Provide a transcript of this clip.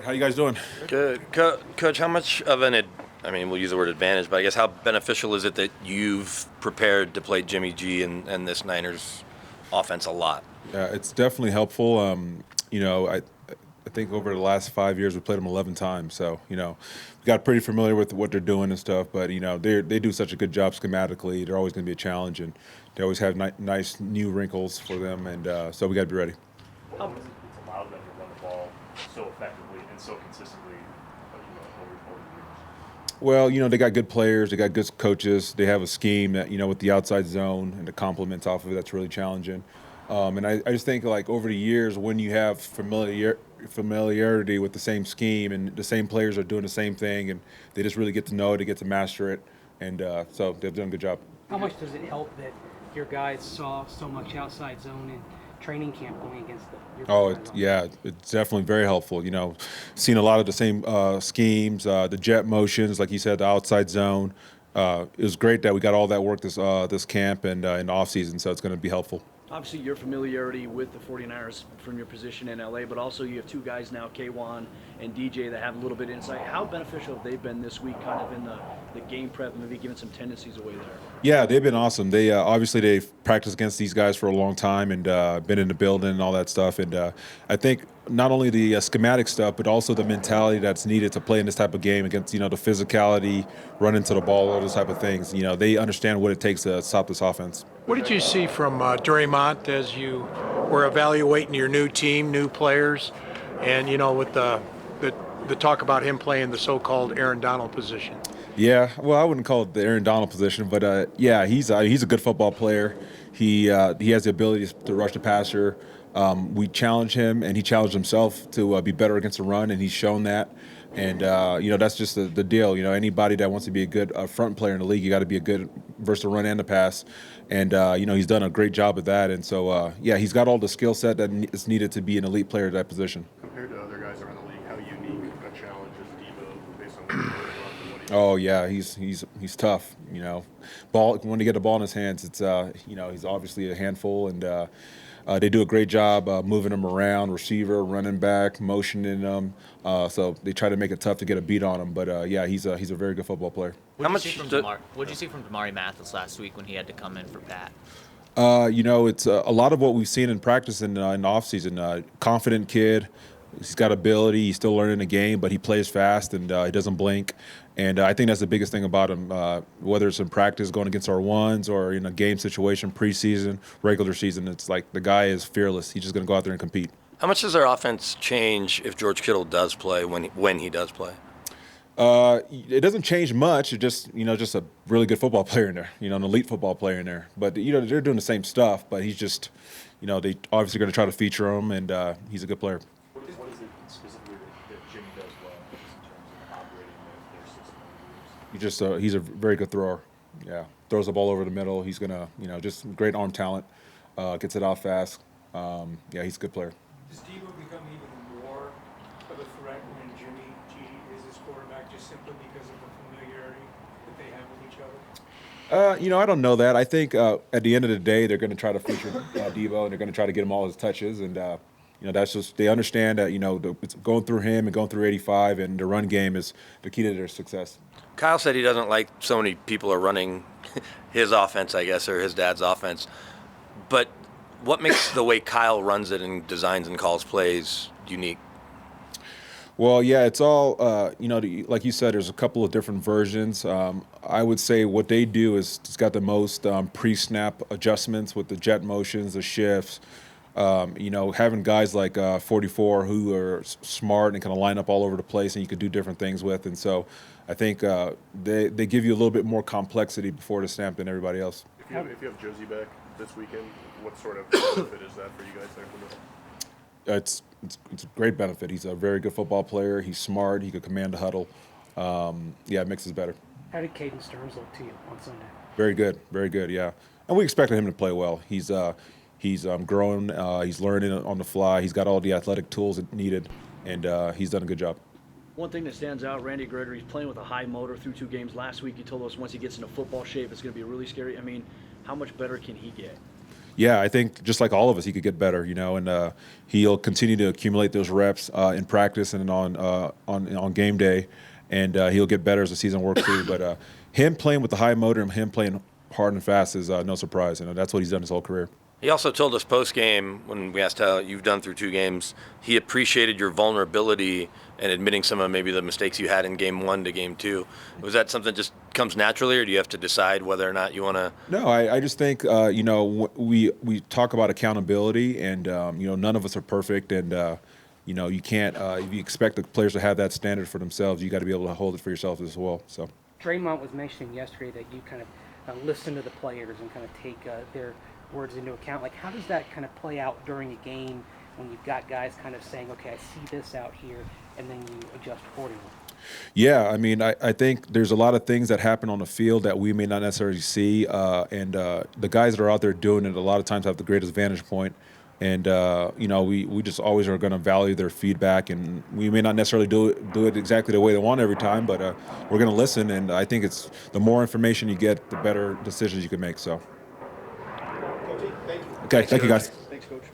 How you guys doing? Good. Coach, how much of we'll use the word advantage, but I guess how beneficial is it that you've prepared to play Jimmy G and this Niners offense a lot? Yeah, it's definitely helpful. I think over the last 5 years we played them 11 times, so we got pretty familiar with what they're doing and stuff. But they do such a good job schematically. They're always going to be a challenge, and they always have nice new wrinkles for them, and so we got to be ready. How does it allow them to run the ball so effectively and so consistently over the years? Well, they got good players, they got good coaches, they have a scheme that with the outside zone and the complements off of it that's really challenging. And I just think like over the years when you have familiarity with the same scheme and the same players are doing the same thing and they just really get to know it, they get to master it, and so they've done a good job. How much does it help that your guys saw so much outside zone in training camp going against It's definitely very helpful. Seen a lot of the same schemes, the jet motions, like you said, the outside zone. It was great that we got all that work this camp and in the off season, so it's going to be helpful. Obviously, your familiarity with the 49ers from your position in LA, but also you have two guys now, K1 and DJ, that have a little bit of insight. How beneficial have they been this week, kind of in the game prep and maybe giving some tendencies away there? Yeah, they've been awesome. They obviously they've practiced against these guys for a long time and been in the building and all that stuff. And I think not only the schematic stuff, but also the mentality that's needed to play in this type of game against the physicality, running to the ball, all those type of things. They understand what it takes to stop this offense. What did you see from Draymond as you were evaluating your new team, new players, and with the talk about him playing the so-called Aaron Donald position? Yeah, well, I wouldn't call it the Aaron Donald position, but he's a good football player. He has the ability to rush the passer. We challenge him, and he challenged himself to be better against the run, and he's shown that. And that's just the deal. Anybody that wants to be a good front player in the league, you got to be a good versus the run and the pass. And he's done a great job of that. And so he's got all the skill set that is needed to be an elite player at that position. Compared to other guys around the league, how unique a challenge is Debo based on what he's done? Oh yeah, he's tough. Ball when you get the ball in his hands, it's he's obviously a handful, and they do a great job moving him around, receiver, running back, motioning them. So they try to make it tough to get a beat on him. But he's a very good football player. What did you see from Damarri Mathis last week when he had to come in for Pat? It's a lot of what we've seen in practice in the offseason. Confident kid. He's got ability. He's still learning the game, but he plays fast and he doesn't blink. And I think that's the biggest thing about him, whether it's in practice going against our ones or in a game situation, preseason, regular season. It's like the guy is fearless. He's just going to go out there and compete. How much does their offense change if George Kittle does play when he does play? It doesn't change much. It's just just a really good football player in there. An elite football player in there. But they're doing the same stuff. But he's just, they obviously going to try to feature him, and he's a good player. What is it specifically that Jimmy does well just in terms of operating their system? He's a very good thrower. Yeah, throws the ball over the middle. He's gonna just great arm talent. Gets it out fast. He's a good player. Does Debo become even more of a threat when Jimmy G is his quarterback, just simply because of the familiarity that they have with each other? I don't know that. I think at the end of the day, they're going to try to feature Debo, and they're going to try to get him all his touches, and that's just they understand that it's going through him and going through 85, and the run game is the key to their success. Kyle said he doesn't like so many people are running his offense, I guess, or his dad's offense. But what makes the way Kyle runs it and designs and calls plays unique? Well, yeah, it's all, like you said, there's a couple of different versions. I would say what they do is it's got the most pre-snap adjustments with the jet motions, the shifts. Having guys like 44 who are smart and kind of line up all over the place and you could do different things with. And so I think they give you a little bit more complexity before the snap than everybody else. If you have Josie back this weekend, what sort of benefit is that for you guys there? It's a great benefit. He's a very good football player. He's smart. He could command a huddle. It makes us better. How did Caden Stearns look to you on Sunday? Very good, yeah. And we expected him to play well. He's grown. He's learning on the fly. He's got all the athletic tools needed, and he's done a good job. One thing that stands out, Randy Gregory's playing with a high motor through 2 games. Last week you told us once he gets into football shape, it's going to be really scary. I mean, how much better can he get? Yeah, I think just like all of us, he could get better, and he'll continue to accumulate those reps in practice and on game day, and he'll get better as the season works through. But him playing with the high motor and him playing hard and fast is no surprise. That's what he's done his whole career. He also told us post-game, when we asked how you've done through 2 games, he appreciated your vulnerability and admitting some of maybe the mistakes you had in game 1 to game 2. Was that something that just comes naturally, or do you have to decide whether or not you want to? No, I just think, we talk about accountability, and, none of us are perfect. And, you can't, if you expect the players to have that standard for themselves, you got to be able to hold it for yourself as well. So Draymond was mentioning yesterday that you kind of listen to the players and kind of take their words into account. Like, how does that kind of play out during a game when you've got guys kind of saying, okay, I see this out here, and then you adjust accordingly? Yeah, I mean, I think there's a lot of things that happen on the field that we may not necessarily see, and the guys that are out there doing it a lot of times have the greatest vantage point. And, we just always are going to value their feedback, and we may not necessarily do it exactly the way they want every time, but we're going to listen, and I think it's the more information you get, the better decisions you can make. So. Thank you. Okay, thank you, guys. Thanks, Coach.